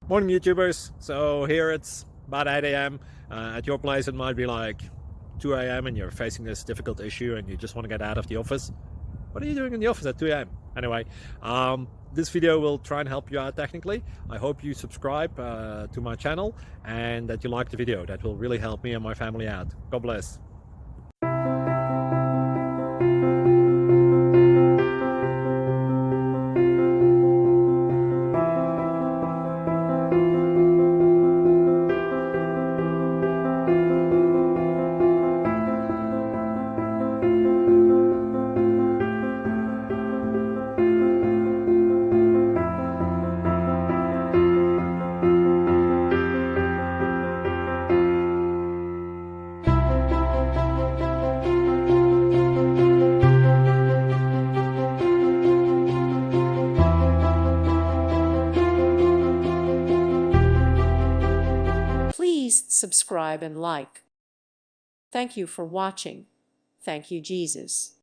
Morning YouTubers. So here it's about 8 a.m. At your place it might be like 2 a.m. and you're facing this difficult issue and you just want to get out of the office. What are you doing in the office at 2 a.m.? Anyway, this video will try and help you out technically. I hope you subscribe to my channel and that you like the video. That will really help me and my family out. God bless. Please subscribe and like. Thank you for watching. Thank you, Jesus.